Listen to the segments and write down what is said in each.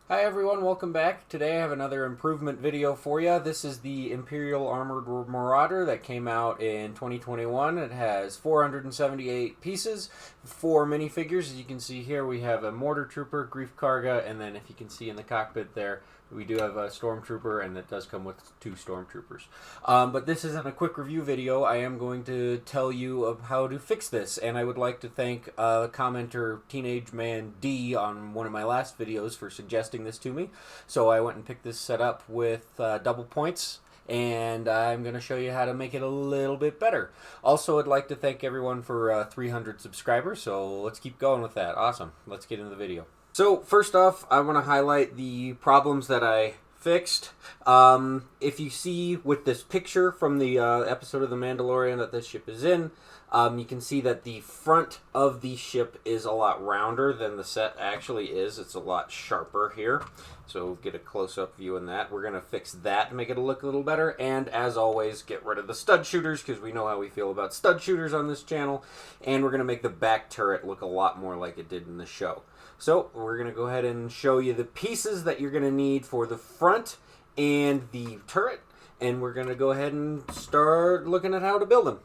Hi everyone, welcome back. Today I have another improvement video for you. This is the Imperial Armored Marauder that came out in 2021. It has 478 pieces, 4 minifigures. As you can see here, we have a Mortar Trooper, Grief Karga, and then if you can see in the cockpit there, we do have a Stormtrooper, and it does come with 2 Stormtroopers. But this isn't a quick review video. I am going to tell you of how to fix this, and I would like to thank commenter Teenage Man D on one of my last videos for suggesting this to me. So I went and picked this set up with double points, and I'm going to show you how to make it a little bit better. Also, I'd like to thank everyone for 300 subscribers, so let's keep going with that. Awesome. Let's get into the video. So first off, I want to highlight the problems that I fixed. If you see with this picture from the episode of The Mandalorian that this ship is in, you can see that the front of the ship is a lot rounder than the set actually is. It's a lot sharper here. So get a close-up view in that. We're going to fix that to make it look a little better. And as always, get rid of the stud shooters because we know how we feel about stud shooters on this channel. And we're going to make the back turret look a lot more like it did in the show. So we're going to go ahead and show you the pieces that you're going to need for the front and the turret. And we're going to go ahead and start looking at how to build them.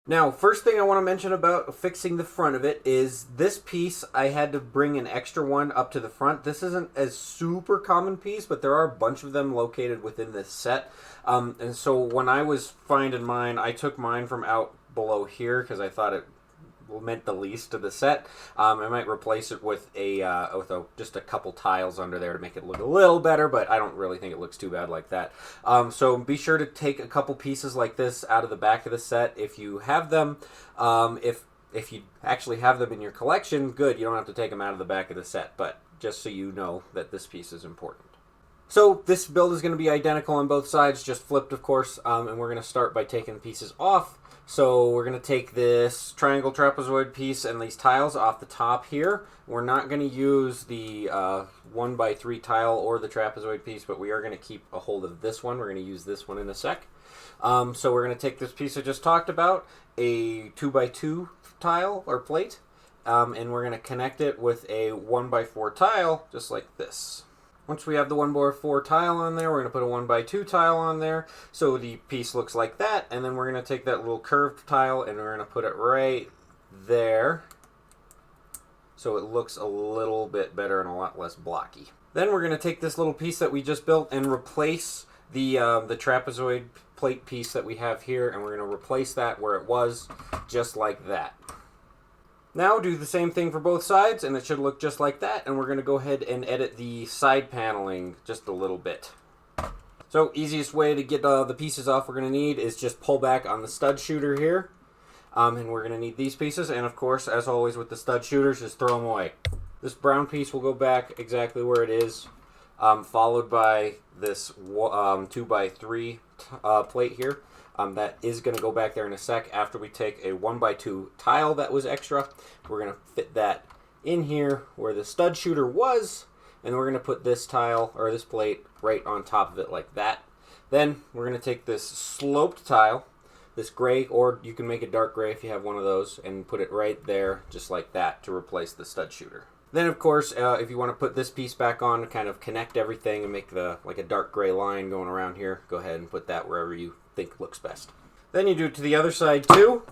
Now, first thing I want to mention about fixing the front of it is this piece, I had to bring an extra one up to the front. This isn't a super common piece, but there are a bunch of them located within this set. And so when I was finding mine, I took mine from out below here because I thought it meant the least to the set. I might replace it with just a couple tiles under there to make it look a little better, but I don't really think it looks too bad like that. So be sure to take a couple pieces like this out of the back of the set if you have them. If you actually have them in your collection, good, you don't have to take them out of the back of the set, but just so you know that this piece is important. So this build is going to be identical on both sides, just flipped of course, and we're going to start by taking the pieces off. So we're going to take this triangle trapezoid piece and these tiles off the top here. We're not going to use the 1x3 tile or the trapezoid piece, but we are going to keep a hold of this one. We're going to use this one in a sec. So we're going to take this piece I just talked about, a 2x2 tile or plate, and we're going to connect it with a 1x4 tile just like this. Once we have the 1x4 tile on there, we're going to put a 1x2 tile on there so the piece looks like that, and then we're going to take that little curved tile and we're going to put it right there so it looks a little bit better and a lot less blocky. Then we're going to take this little piece that we just built and replace the trapezoid plate piece that we have here, and we're going to replace that where it was, just like that. Now do the same thing for both sides, and it should look just like that, and we're going to go ahead and edit the side paneling just a little bit. So easiest way to get the pieces off we're going to need is just pull back on the stud shooter here, and we're going to need these pieces, and of course, as always with the stud shooters, just throw them away. This brown piece will go back exactly where it is, followed by this 2x3 plate here. That is going to go back there in a sec after we take a 1x2 tile that was extra. We're going to fit that in here where the stud shooter was, and we're going to put this tile, or this plate, right on top of it like that. Then we're going to take this sloped tile, this gray, or you can make it dark gray if you have one of those, and put it right there just like that to replace the stud shooter. Then, of course, if you want to put this piece back on to kind of connect everything and make like a dark gray line going around here, go ahead and put that wherever you think looks best. Then you do it to the other side too,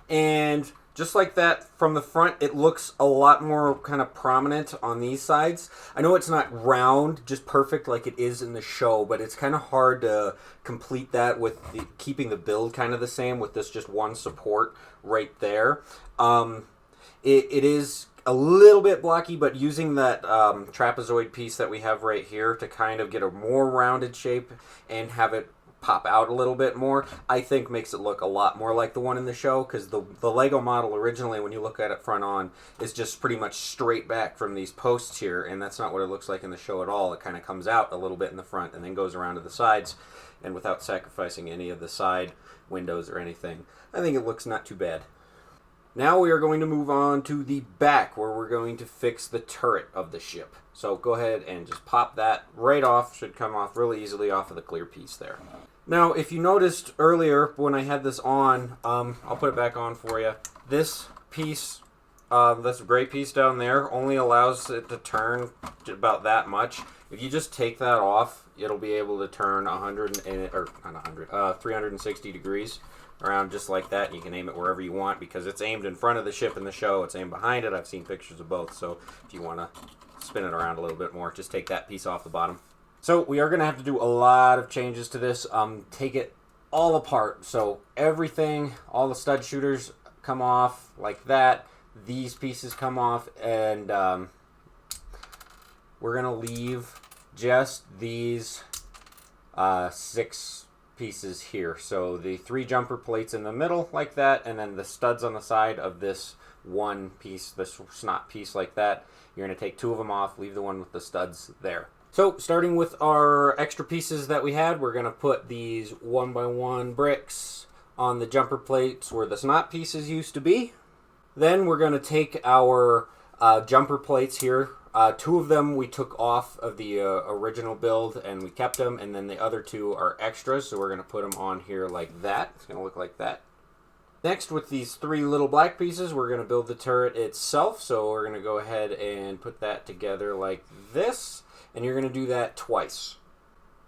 and just like that from the front, it looks a lot more kind of prominent on these sides. I know it's not round, just perfect like it is in the show, but it's kind of hard to complete that with keeping the build kind of the same with this just one support right there. It is a little bit blocky, but using that trapezoid piece that we have right here to kind of get a more rounded shape and have it pop out a little bit more, I think makes it look a lot more like the one in the show, because the Lego model originally, when you look at it front on, is just pretty much straight back from these posts here, and that's not what it looks like in the show at all. It kind of comes out a little bit in the front and then goes around to the sides, and without sacrificing any of the side windows or anything, I think it looks not too bad. Now we are going to move on to the back, where we're going to fix the turret of the ship. So go ahead and just pop that right off. Should come off really easily off of the clear piece there. Now, if you noticed earlier when I had this on, I'll put it back on for you. This piece this gray piece down there only allows it to turn about that much. If you just take that off, it'll be able to turn 360 degrees around just like that. You can aim it wherever you want because it's aimed in front of the ship in the show. It's aimed behind it. I've seen pictures of both. So if you want to spin it around a little bit more, just take that piece off the bottom. So we are going to have to do a lot of changes to this. Take it all apart. So everything, all the stud shooters come off like that. These pieces come off, and we're going to leave just these 6 pieces here. So the 3 jumper plates in the middle like that, and then the studs on the side of this one piece, this snot piece like that. You're going to take 2 of them off, leave the one with the studs there. So starting with our extra pieces that we had, we're going to put these 1x1 bricks on the jumper plates where the snot pieces used to be. Then we're going to take our jumper plates here. 2 of them we took off of the original build and we kept them, and then the other 2 are extras, so we're going to put them on here like that. It's going to look like that. Next, with these 3 little black pieces, we're going to build the turret itself, so we're going to go ahead and put that together like this, and you're going to do that twice.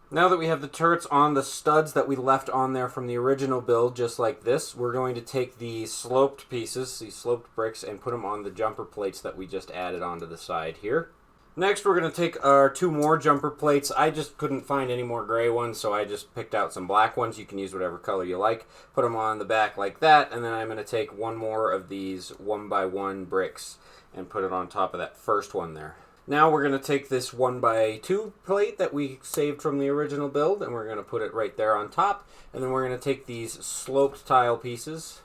Now that we have the turrets on the studs that we left on there from the original build, just like this, we're going to take the sloped pieces, these sloped bricks, and put them on the jumper plates that we just added onto the side here. Next, we're going to take our 2 more jumper plates. I just couldn't find any more gray ones, so I just picked out some black ones. You can use whatever color you like. Put them on the back like that, and then I'm going to take 1 more of these 1x1 bricks and put it on top of that first one there. Now we're going to take this 1x2 plate that we saved from the original build, and we're going to put it right there on top. And then we're going to take these sloped tile pieces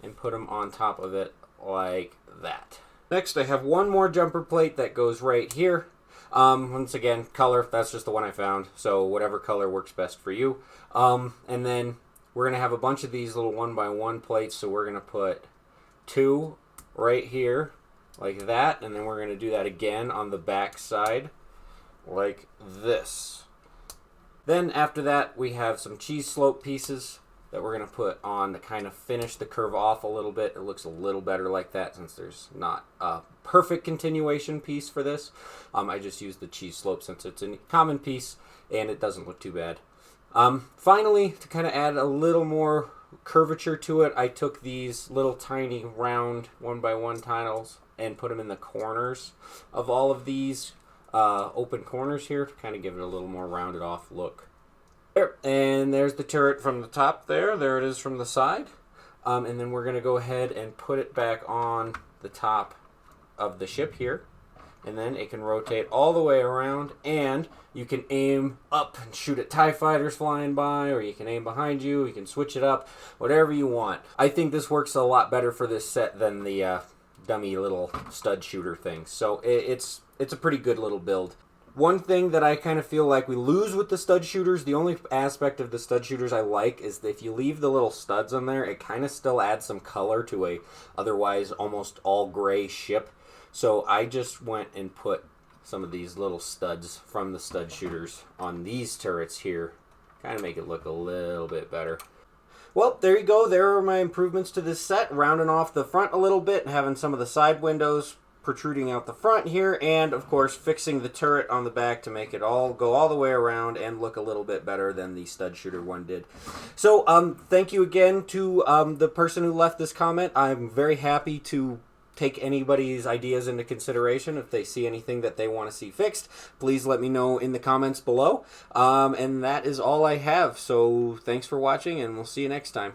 and put them on top of it like that. Next, I have 1 more jumper plate that goes right here. Once again, color, that's just the one I found, so whatever color works best for you. And then we're going to have a bunch of these little 1x1 plates, so we're going to put 2 right here like that, and then we're going to do that again on the back side like this. Then after that, we have some cheese slope pieces that we're going to put on to kind of finish the curve off a little bit. It looks a little better like that since there's not a perfect continuation piece for this. I just used the cheese slope since it's a common piece and it doesn't look too bad. Finally, to kind of add a little more curvature to it, I took these little tiny round 1x1 tiles and put them in the corners of all of these open corners here to kind of give it a little more rounded off look. There, and there's the turret from the top there. There it is from the side. And then we're going to go ahead and put it back on the top of the ship here. And then it can rotate all the way around, and you can aim up and shoot at TIE fighters flying by, or you can aim behind you, you can switch it up, whatever you want. I think this works a lot better for this set than the dummy little stud shooter thing. So it's a pretty good little build. One thing that I kind of feel like we lose with the stud shooters, the only aspect of the stud shooters I like is that if you leave the little studs on there, it kind of still adds some color to a otherwise almost all gray ship. So I just went and put some of these little studs from the stud shooters on these turrets here. Kind of make it look a little bit better. Well, there you go. There are my improvements to this set. Rounding off the front a little bit and having some of the side windows protruding out the front here. And, of course, fixing the turret on the back to make it all go all the way around and look a little bit better than the stud shooter one did. So, thank you again to the person who left this comment. I'm very happy to take anybody's ideas into consideration. If they see anything that they want to see fixed, please let me know in the comments below. And that is all I have. So thanks for watching, and we'll see you next time.